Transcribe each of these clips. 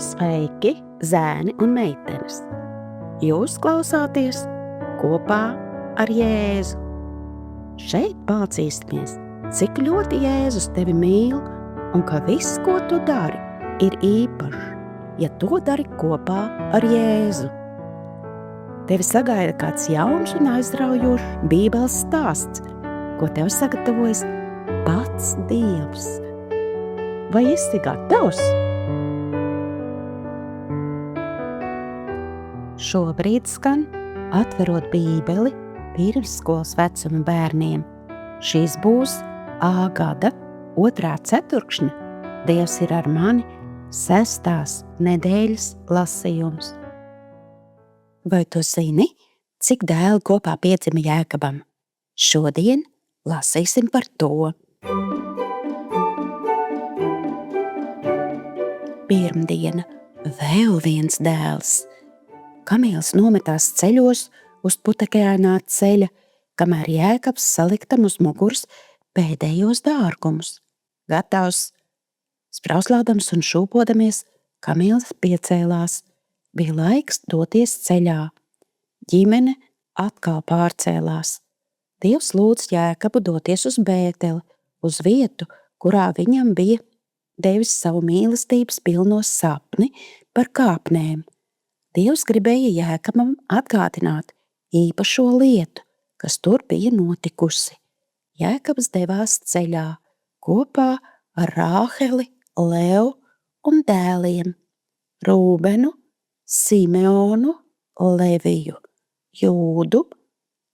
Sveiki, zēni un meitenes! Jūs klausāties kopā ar Jēzu. Šeit mācīsimies, cik ļoti Jēzus tevi mīl un ka viss, ko tu dari, ir īpašs, ja to dari kopā ar Jēzu. Tevi sagaida kāds jauns un aizraujošs Bībeles stāsts, ko tev sagatavojas pats Dievs. Vai esi gatavs? Šobrīd skan Atverot Bībeli pirmsskolas vecuma bērniem. Šis būs A gada 2. ceturkšņa Dievs ir ar mani 6. nedēļas lasījums. Vai tu zini, cik dēli kopā piedzima Jēkabam? Šodien lasīsim par to. Pirmdiena, vēl viens dēls. Kamīls nometās ceļos uz putekļainā ceļa, kamēr Jēkabs saliktam uz muguras pēdējos dārgumus. Gatavs! Sprauslādams un šūpodamies, Kamīls piecēlās. Bija laiks doties ceļā. Ģimene atkal pārcēlās. Dievs lūdz Jēkabu doties uz Bēteli, uz vietu, kurā viņam bija devis savu mīlestības pilno sapni par kāpnēm. Dievs gribēja Jēkabam atgādināt īpašo lietu, kas tur bija notikusi. Jēkabs devās ceļā kopā ar Rāheli, Levu un dēliem Rūbenu, Simeonu, Leviju, Jūdu,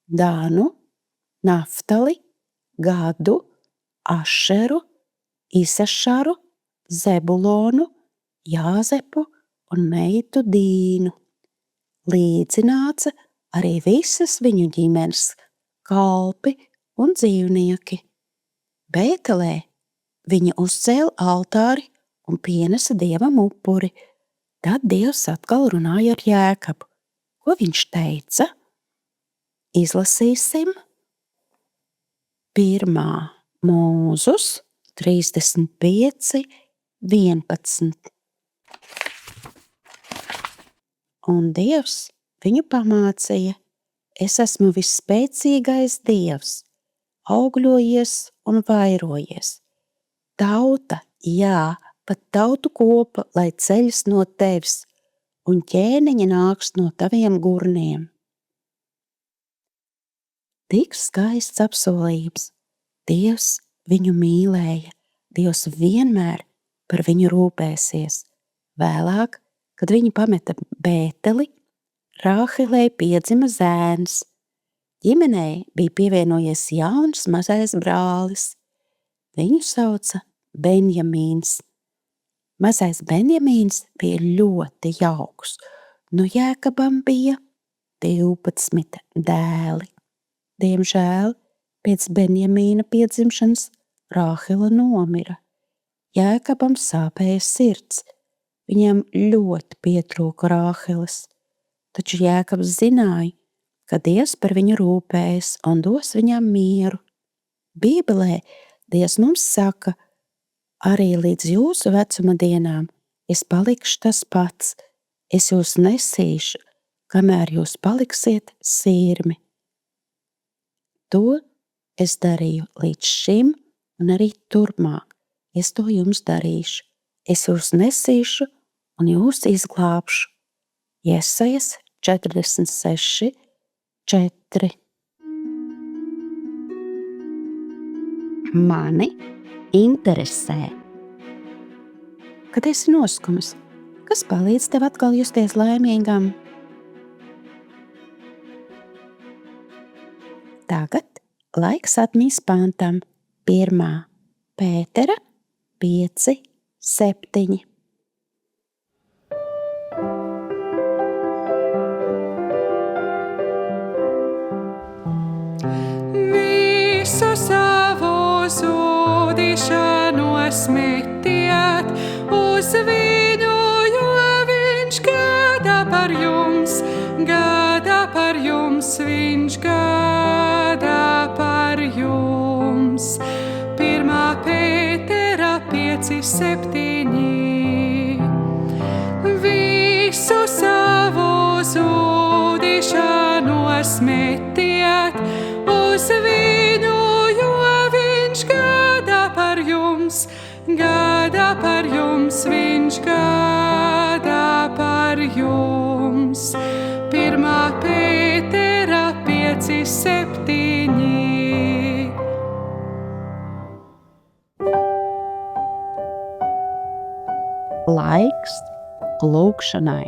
Danu, Naftali, Gadu, Ašeru, Isašaru, Zebulonu, Jāzepu un meitu Dīnu. Līdzi nāca arī visas viņu ģimenes, kalpi un dzīvnieki. Bētelē viņi uzcēla altāri un pienesa Dievam upuri. Tad Dievs atkal runāja ar Jēkabu. Ko viņš teica? Izlasīsim 1. Mūzus 35, 11. Un Dievs viņu pamācīja: Es esmu visspēcīgais Dievs, augļojies un vairojies. Tauta, jā, pat tautu kopa, lai ceļas no tevis, un ķēniņi nāks no taviem gurniem. Tik skaists apsolījums. Dievs viņu mīlēja. Dievs vienmēr par viņu rūpēsies. Vēlāk, kad viņi pameta Bēteli, Rāhelei piedzima zēns. Ģimenei bija pievienojies jauns mazais brālis. Viņu sauca Benjamīns. Mazais Benjamīns bija ļoti jauks. Nu Jēkabam bija 12 dēli. Diemžēl pēc Benjamīna piedzimšanas Rāhela nomira. Jēkabam sāpēja sirds. Viņam ļoti pietrūka Rāheles. Taču Jēkabs zināja, ka Dievs par viņu rūpējas un dos viņam mieru. Bībelē Dievs mums saka: arī līdz jūsu vecuma dienām es palikšu tas pats. Es jūs nesīšu, kamēr jūs paliksiet sirmi. To es darīju līdz šim un arī turpmāk. Es to jums darīšu. Es jūs nesīšu un jūs izglābšu. Jesajas 46, 4. Mani interesē. Kad esi noskums, kas palīdz tev atkal justies laimīgam? Tagad laiks atmiņas pantam 1. Pētera 5, 7. Visu savu zudīšanu metiet uz viņu, jo viņš gādā par jums, viņš gādā par jums. 1. Pētera 5, 7. zūdišanos metiet uz viņu, jo viņš gādā par jums, viņš gādā par jums. 1. Pētera 5:7. Laiks lūgšanai.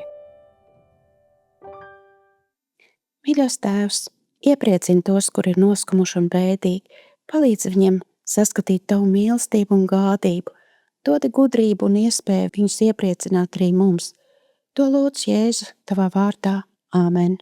Mīļos Tēvs, iepriecini tos, kur ir noskumuši un bēdīgi, palīdz viņiem saskatīt Tavu mīlestību un gādību, dodi gudrību un iespēju viņus iepriecināt arī mums. To lūdzu Jēzu Tavā vārdā. Āmen.